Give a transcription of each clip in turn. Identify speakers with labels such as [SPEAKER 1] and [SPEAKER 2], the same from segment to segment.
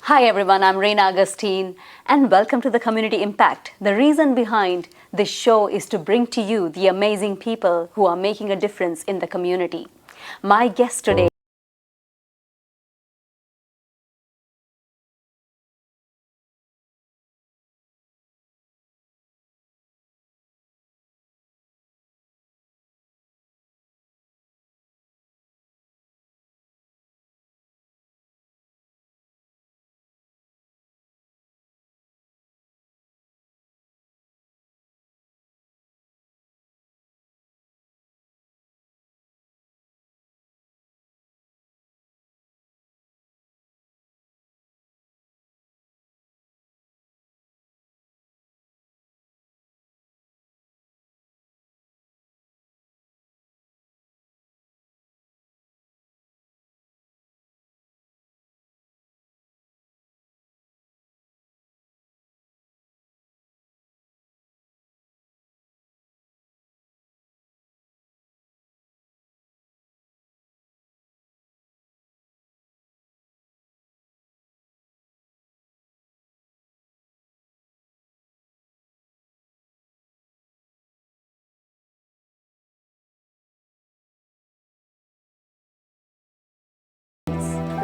[SPEAKER 1] Hi everyone, I'm Reina Augustine and welcome to the Community Impact. The reason behind this show is to bring to you the amazing people who are making a difference in the community. My guest today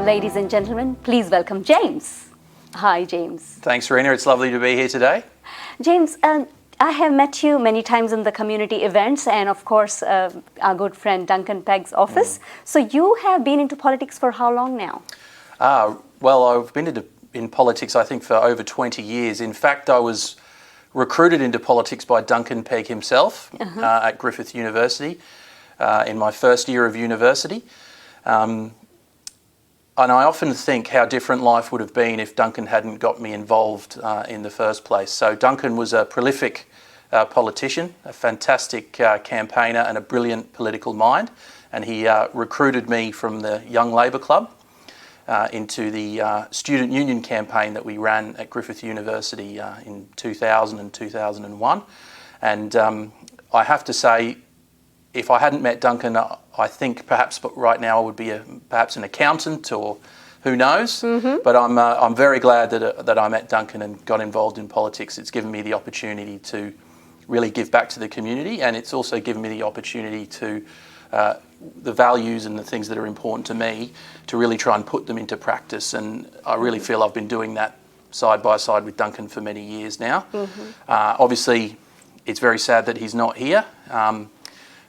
[SPEAKER 1] ladies and gentlemen, please welcome James. Hi, James.
[SPEAKER 2] Thanks, Reina. It's lovely to be here today.
[SPEAKER 1] James, I have met you many times in the community events and of course our good friend Duncan Pegg's office. So you have been into politics for how long now?
[SPEAKER 2] Well, I've been in politics, I think, for over 20 years. In fact, I was recruited into politics by Duncan Pegg himself at Griffith University in my first year of university. And I often think how different life would have been if Duncan hadn't got me involved in the first place. So Duncan was a prolific politician, a fantastic campaigner and a brilliant political mind. And he recruited me from the Young Labor Club into the student union campaign that we ran at Griffith University in 2000 and 2001. And I have to say, if I hadn't met Duncan, I think perhaps right now I would be perhaps an accountant or who knows. But I'm very glad that I met Duncan and got involved in politics. It's given me the opportunity to really give back to the community, and it's also given me the opportunity to the values and the things that are important to me to really try and put them into practice. And I really feel I've been doing that side by side with Duncan for many years now. Obviously, it's very sad that he's not here.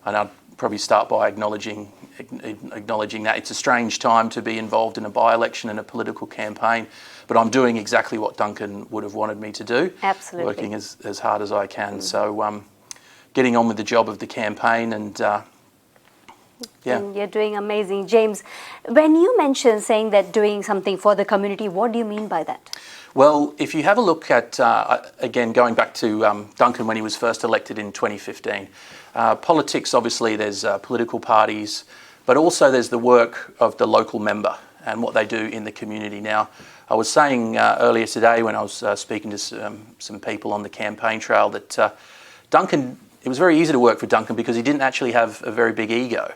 [SPEAKER 2] And I'd probably start by acknowledging that it's a strange time to be involved in a by-election and a political campaign, but I'm doing exactly what Duncan would have wanted me to do.
[SPEAKER 1] Absolutely.
[SPEAKER 2] Working as hard as I can. So getting on with the job of the campaign and yeah.
[SPEAKER 1] And you're doing amazing. James, when you mention saying that doing something for the community, what do you mean by that?
[SPEAKER 2] Well, if you have a look at, again, going back to Duncan when he was first elected in 2015, politics, obviously there's political parties, but also there's the work of the local member and what they do in the community. Now, I was saying earlier today when I was speaking to some people on the campaign trail that Duncan, it was very easy to work for Duncan because he didn't actually have a very big ego.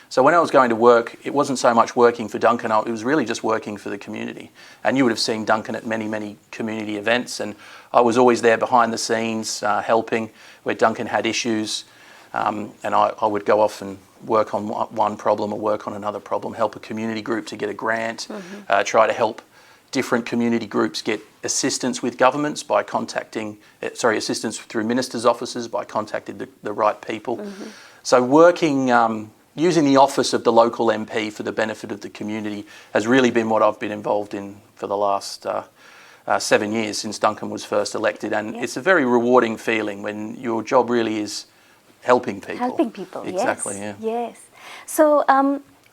[SPEAKER 2] So when I was going to work, it wasn't so much working for Duncan, it was really just working for the community. And you would have seen Duncan at many, many community events, and I was always there behind the scenes helping where Duncan had issues, and I would go off and work on one problem or work on another problem, help a community group to get a grant, try to help different community groups get assistance with governments by contacting, assistance through ministers' offices by contacting the right people. So working, using the office of the local MP for the benefit of the community has really been what I've been involved in for the last 7 years since Duncan was first elected. And it's a very rewarding feeling when your job really is helping people.
[SPEAKER 1] Helping people,
[SPEAKER 2] exactly,
[SPEAKER 1] yes.
[SPEAKER 2] Yeah.
[SPEAKER 1] Yes. So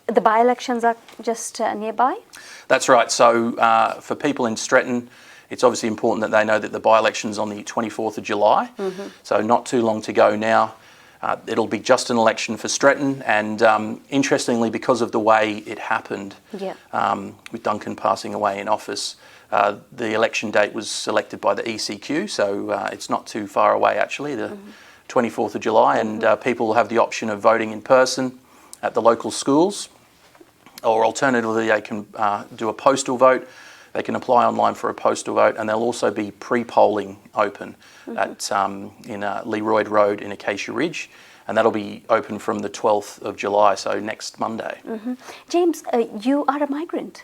[SPEAKER 1] the by-elections are just nearby?
[SPEAKER 2] That's right. So for people in Stretton, it's obviously important that they know that the by-election's on the 24th of July. So not too long to go now. It'll be just an election for Stretton, and interestingly, because of the way it happened, with Duncan passing away in office, the election date was selected by the ECQ, so it's not too far away actually, the 24th of July, and people will have the option of voting in person at the local schools, or alternatively they can do a postal vote. They can apply online for a postal vote, and there'll also be pre-polling open at in Leroyd Road in Acacia Ridge, and that'll be open from the 12th of July, so next Monday.
[SPEAKER 1] James, you are a migrant.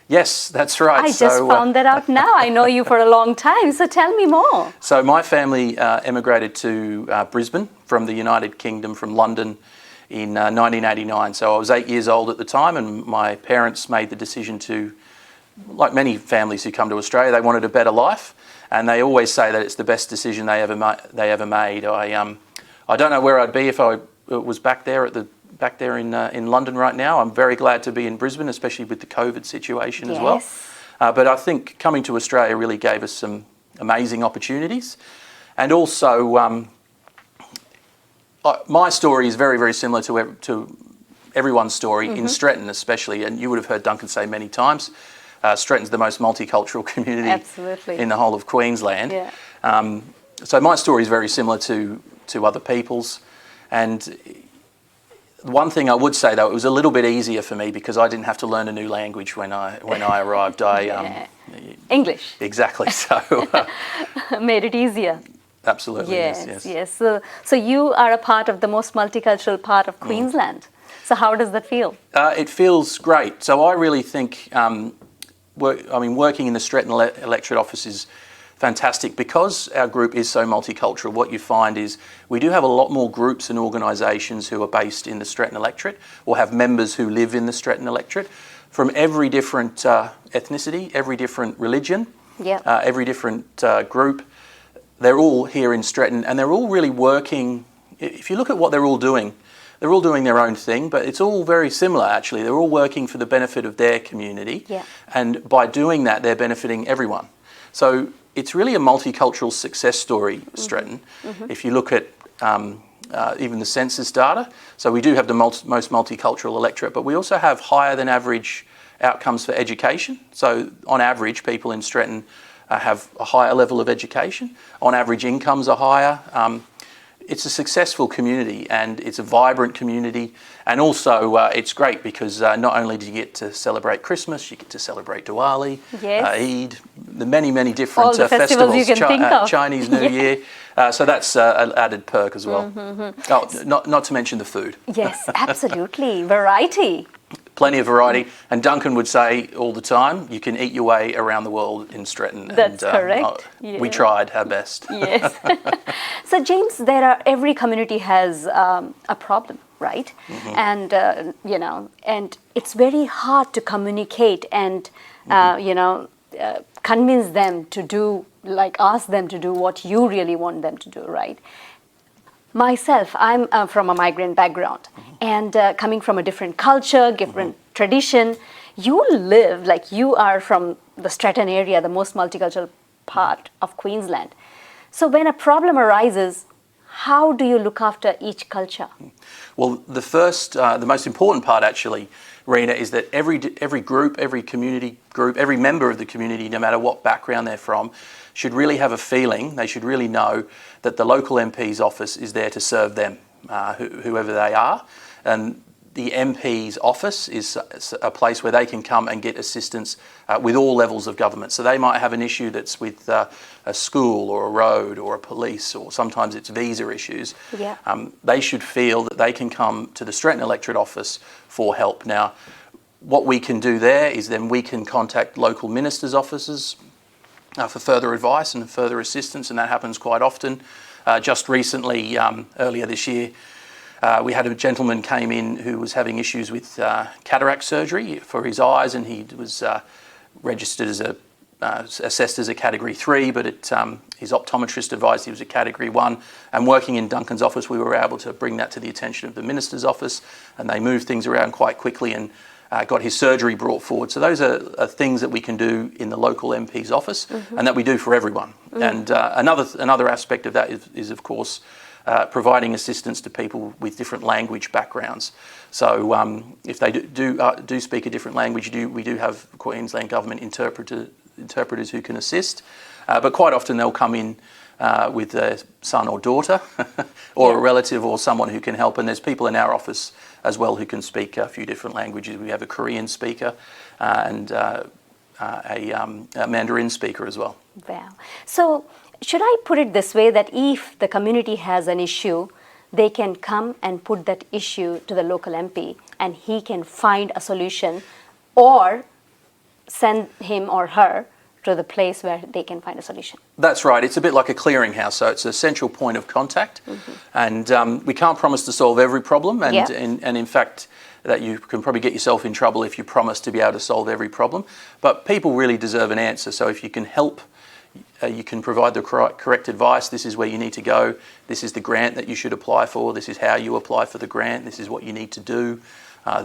[SPEAKER 2] Yes, that's right.
[SPEAKER 1] I just found that out now. I know you for a long time, so tell me more.
[SPEAKER 2] So my family emigrated to Brisbane from the United Kingdom, from London, in 1989. So I was 8 years old at the time, and my parents made the decision to, like many families who come to Australia, they wanted a better life, and they always say that it's the best decision they ever made. I don't know where I'd be if I was back there in London right now. I'm very glad to be in Brisbane, especially with the COVID situation as well. But I think coming to Australia really gave us some amazing opportunities, and also my story is very, very similar to everyone's story in Stretton especially, and you would have heard Duncan say many times, Stretton's the most multicultural community in the whole of Queensland. So my story is very similar to other people's, and one thing I would say though, it was a little bit easier for me because I didn't have to learn a new language when I arrived.
[SPEAKER 1] English.
[SPEAKER 2] Exactly. So
[SPEAKER 1] made it easier.
[SPEAKER 2] Absolutely.
[SPEAKER 1] Yes. So you are a part of the most multicultural part of Queensland. So how does that feel?
[SPEAKER 2] It feels great. So I really think, working in the Stretton electorate office is fantastic because our group is so multicultural. What you find is we do have a lot more groups and organisations who are based in the Stretton electorate or have members who live in the Stretton electorate from every different ethnicity, every different religion, every different group. They're all here in Stretton, and they're all really working. If you look at what they're all doing their own thing, but it's all very similar actually. They're all working for the benefit of their community, and by doing that, they're benefiting everyone. So it's really a multicultural success story, Stretton. If you look at even the census data, so we do have the most multicultural electorate, but we also have higher than average outcomes for education. So on average, people in Stretton have a higher level of education. On average, incomes are higher. It's a successful community, and it's a vibrant community, and also it's great because not only do you get to celebrate Christmas, you get to celebrate Diwali, Eid, the many different festivals
[SPEAKER 1] you can think of.
[SPEAKER 2] Chinese New Year. So that's an added perk as well. Not to mention the food.
[SPEAKER 1] Yes, absolutely. Variety.
[SPEAKER 2] Plenty of variety, and Duncan would say all the time, you can eat your way around the world in Stretton.
[SPEAKER 1] That's correct.
[SPEAKER 2] We tried our best.
[SPEAKER 1] Yes. So James, every community has a problem, right? And and it's very hard to communicate and convince them to do, ask them to do what you really want them to do, right? Myself, I'm from a migrant background, and coming from a different culture, different tradition. You live, you are from the Stretton area, the most multicultural part of Queensland. So when a problem arises, how do you look after each culture?
[SPEAKER 2] Well, the most important part actually, Rena, is that every group, every community group, every member of the community, no matter what background they're from, should really have a feeling, they should really know that the local MP's office is there to serve them, whoever they are. And the MP's office is a place where they can come and get assistance with all levels of government. So they might have an issue that's with a school or a road or a police, or sometimes it's visa issues. They should feel that they can come to the Stretton electorate office for help. Now, what we can do there is then we can contact local ministers' offices for further advice and further assistance, and that happens quite often. Just recently, earlier this year, we had a gentleman came in who was having issues with cataract surgery for his eyes, and he was registered as assessed as a Category 3, but his optometrist advised he was a Category 1. And working in Duncan's office, we were able to bring that to the attention of the Minister's office, and they moved things around quite quickly and got his surgery brought forward. So those are things that we can do in the local MP's office, and that we do for everyone. And another aspect of that is of course, providing assistance to people with different language backgrounds. So if they do speak a different language, we do have Queensland Government interpreters who can assist. But quite often they'll come in with their son or daughter or a relative or someone who can help. And there's people in our office as well who can speak a few different languages. We have a Korean speaker and a Mandarin speaker as well.
[SPEAKER 1] Wow. So should I put it this way, that if the community has an issue, they can come and put that issue to the local MP and he can find a solution, or send him or her to the place where they can find a solution?
[SPEAKER 2] That's right. It's a bit like a clearinghouse, so it's a central point of contact. And we can't promise to solve every problem, and in fact, that you can probably get yourself in trouble if you promise to be able to solve every problem. But people really deserve an answer, so if you can help, you can provide the correct advice. This is where you need to go. This is the grant that you should apply for. This is how you apply for the grant. This is what you need to do.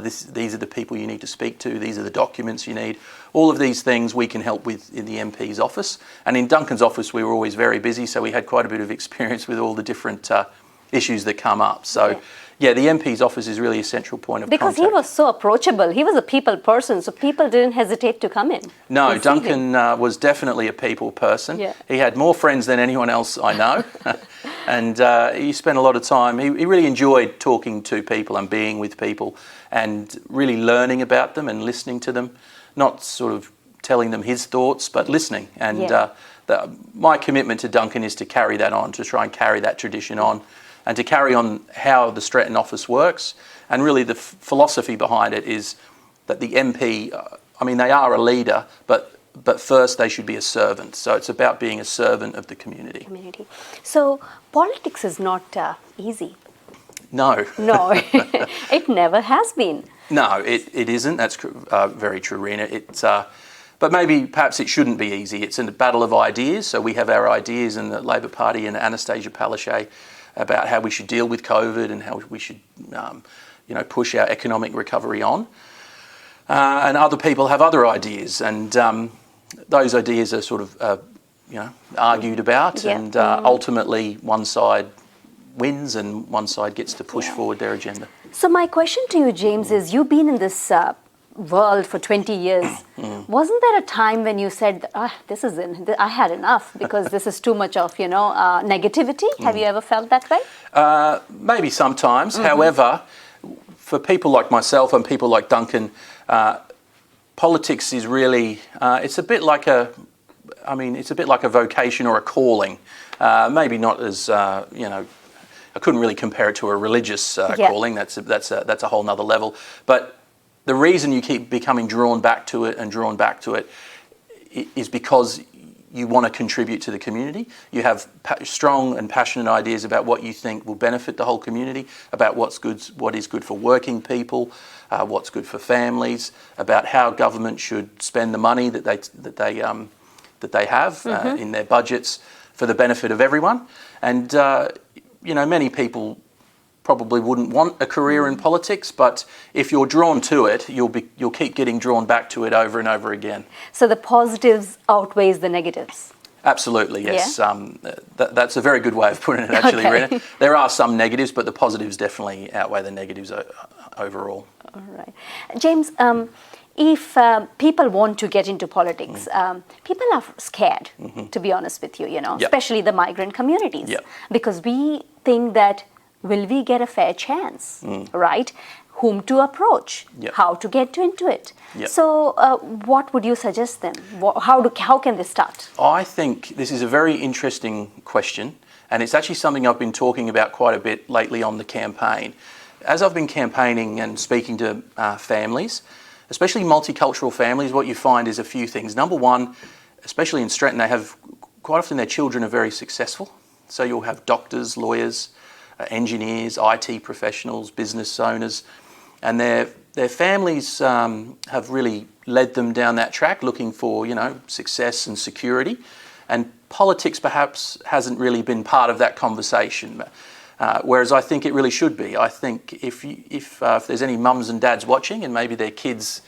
[SPEAKER 2] These are the people you need to speak to. These are the documents you need. All of these things we can help with in the MP's office. And in Duncan's office, we were always very busy, so we had quite a bit of experience with all the different issues that come up. So, yeah, the MP's office is really a central point of contact.
[SPEAKER 1] Because he was so approachable. He was a people person, so people didn't hesitate to come in.
[SPEAKER 2] No, Duncan was definitely a people person.
[SPEAKER 1] Yeah.
[SPEAKER 2] He had more friends than anyone else I know. And he spent a lot of time. He really enjoyed talking to people and being with people and really learning about them and listening to them, not sort of telling them his thoughts, but listening. And my commitment to Duncan is to carry that on, to try and carry that tradition on, and to carry on how the Stretton office works. And really the philosophy behind it is that the MP, I mean, they are a leader, but first they should be a servant. So it's about being a servant of the community.
[SPEAKER 1] So politics is not easy.
[SPEAKER 2] No.
[SPEAKER 1] No, it never has been.
[SPEAKER 2] No, it isn't. That's very true, Rena. But maybe perhaps it shouldn't be easy. It's a battle of ideas. So we have our ideas in the Labor Party and Anastasia Palaszczuk about how we should deal with COVID and how we should push our economic recovery on. And other people have other ideas, and those ideas are sort of argued about, and ultimately one side wins and one side gets to push forward their agenda.
[SPEAKER 1] So my question to you, James, is you've been in this world for 20 years. Wasn't there a time when you said, this is I had enough because this is too much of, negativity? Have you ever felt that way?
[SPEAKER 2] Maybe sometimes. However, for people like myself and people like Duncan, politics is really, it's a bit like a vocation or a calling. Maybe not as, I couldn't really compare it to a religious calling. That's a whole nother level. But the reason you keep becoming drawn back to it is because you want to contribute to the community. You have strong and passionate ideas about what you think will benefit the whole community, about what is good for working people, what's good for families, about how government should spend the money that they have in their budgets for the benefit of everyone. And many people probably wouldn't want a career in politics, but if you're drawn to it, you'll keep getting drawn back to it over and over again.
[SPEAKER 1] So the positives outweighs the negatives?
[SPEAKER 2] Absolutely, yes. Yeah? That's a very good way of putting it, actually, Rena. There are some negatives, but the positives definitely outweigh the negatives overall.
[SPEAKER 1] All right. James, if people want to get into politics, people are scared, to be honest with you, especially the migrant communities, because we think that, will we get a fair chance, right? Whom to approach, how to get into it. So what would you suggest them? How can they start?
[SPEAKER 2] I think this is a very interesting question, and it's actually something I've been talking about quite a bit lately on the campaign. As I've been campaigning and speaking to families, especially multicultural families, what you find is a few things. Number one, especially in Stretton, quite often their children are very successful. So you'll have doctors, lawyers, engineers, IT professionals, business owners, and their families have really led them down that track, looking for success and security. And politics perhaps hasn't really been part of that conversation, whereas I think it really should be. I think if there's any mums and dads watching, and maybe their kids,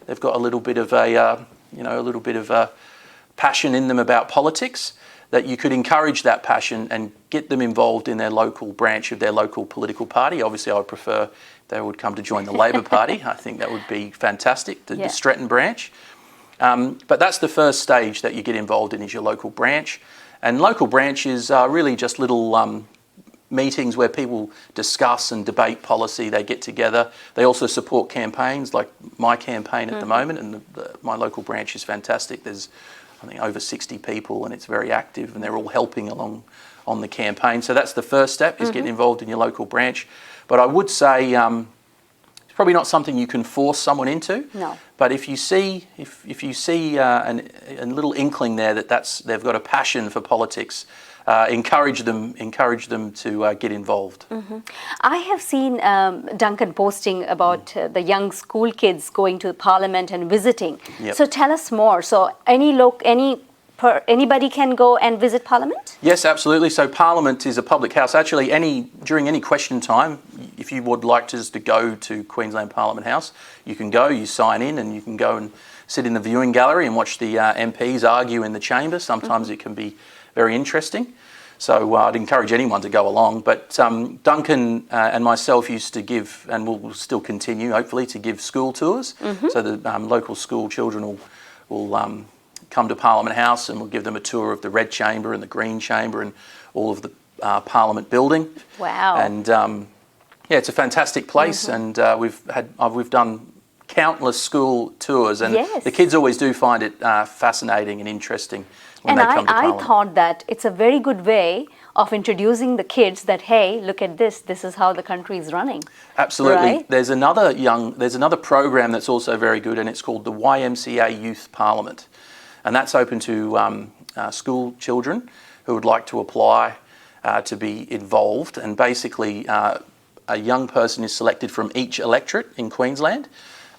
[SPEAKER 2] they've got a little bit of a passion in them about politics, that you could encourage that passion and get them involved in their local branch of their local political party. Obviously, I would prefer they would come to join the Labor Party. I think that would be fantastic, the Stretton branch. But that's the first stage that you get involved in, is your local branch. And local branches are really just little meetings where people discuss and debate policy. They get together. They also support campaigns like my campaign at the moment, and my local branch is fantastic. There's, I think, over 60 people, and it's very active, and they're all helping along on the campaign. So that's the first step, is getting involved in your local branch. But I would say it's probably not something you can force someone into.
[SPEAKER 1] No.
[SPEAKER 2] But if you see a little inkling there that they've got a passion for politics, encourage them to get involved.
[SPEAKER 1] I have seen Duncan posting about the young school kids going to Parliament and visiting.
[SPEAKER 2] Yep.
[SPEAKER 1] So tell us more. So anybody can go and visit Parliament?
[SPEAKER 2] Yes, absolutely. So Parliament is a public house. Actually, during any question time, if you would like to go to Queensland Parliament House, you can go, you sign in, and you can go and sit in the viewing gallery and watch the MPs argue in the chamber. Sometimes it can be very interesting. So I'd encourage anyone to go along. But Duncan and myself used to give, and we'll still continue, hopefully, to give school tours. So the local school children will come to Parliament House, and we'll give them a tour of the Red Chamber and the Green Chamber and all of the Parliament building.
[SPEAKER 1] Wow.
[SPEAKER 2] And yeah, it's a fantastic place, and we've done countless school tours, and the kids always do find it fascinating and interesting when they come to Parliament.
[SPEAKER 1] I thought that it's a very good way of introducing the kids that, hey, look at this is how the country is running.
[SPEAKER 2] Absolutely.
[SPEAKER 1] Right?
[SPEAKER 2] There's another program that's also very good, and it's called the YMCA Youth Parliament. And that's open to school children who would like to apply to be involved. And basically, a young person is selected from each electorate in Queensland.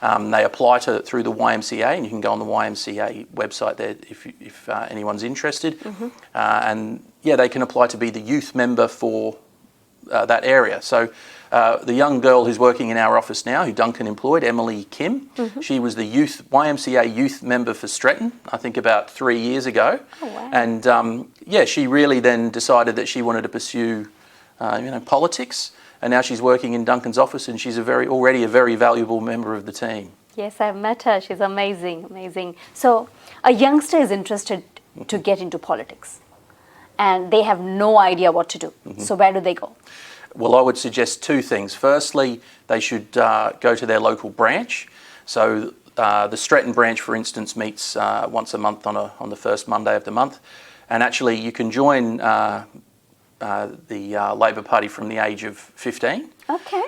[SPEAKER 2] They apply through the YMCA, and you can go on the YMCA website there if anyone's interested. And yeah, they can apply to be the youth member for that area. So the young girl who's working in our office now, who Duncan employed, Emily Kim, she was the YMCA youth member for Stretton, I think about 3 years ago.
[SPEAKER 1] Oh, wow.
[SPEAKER 2] And yeah, she really then decided that she wanted to pursue politics. And now she's working in Duncan's office, and she's already a very valuable member of the team.
[SPEAKER 1] Yes, I've met her. She's amazing, amazing. So a youngster is interested to get into politics, and they have no idea what to do. So where do they go?
[SPEAKER 2] Well, I would suggest two things. Firstly, they should go to their local branch. So the Stretton branch, for instance, meets once a month on the first Monday of the month. And actually, you can join the Labor Party from the age of 15.
[SPEAKER 1] Okay.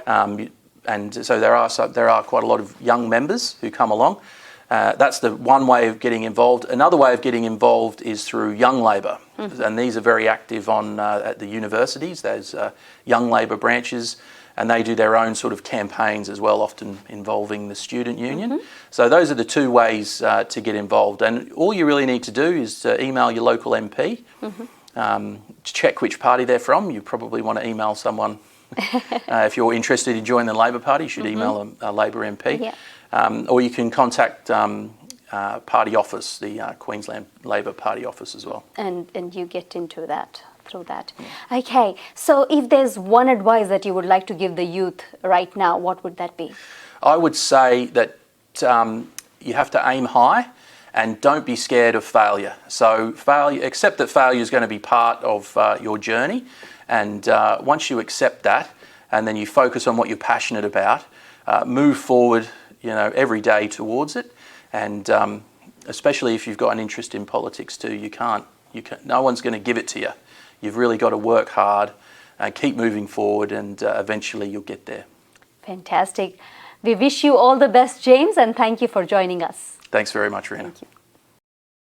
[SPEAKER 2] And so there are quite a lot of young members who come along. That's the one way of getting involved. Another way of getting involved is through Young Labor, and these are very active at the universities. There's Young Labor branches, and they do their own sort of campaigns as well, often involving the student union. So those are the two ways to get involved. And all you really need to do is to email your local MP, to check which party they're from. You probably want to email someone. If you're interested in joining the Labor Party, you should email a Labor MP. Yeah. Or you can contact party office, the Queensland Labor Party office as well.
[SPEAKER 1] And you get into that through that. Yeah. Okay, so if there's one advice that you would like to give the youth right now, what would that be? I
[SPEAKER 2] would say that you have to aim high and don't be scared of failure. So accept that failure is going to be part of your journey. And once you accept that, and then you focus on what you're passionate about, move forward, every day towards it. And especially if you've got an interest in politics too, no one's going to give it to you. You've really got to work hard and keep moving forward, and eventually you'll get there. Fantastic. We wish you all the best, James, and thank you for joining us. Thanks very much, Rihanna. Thank you.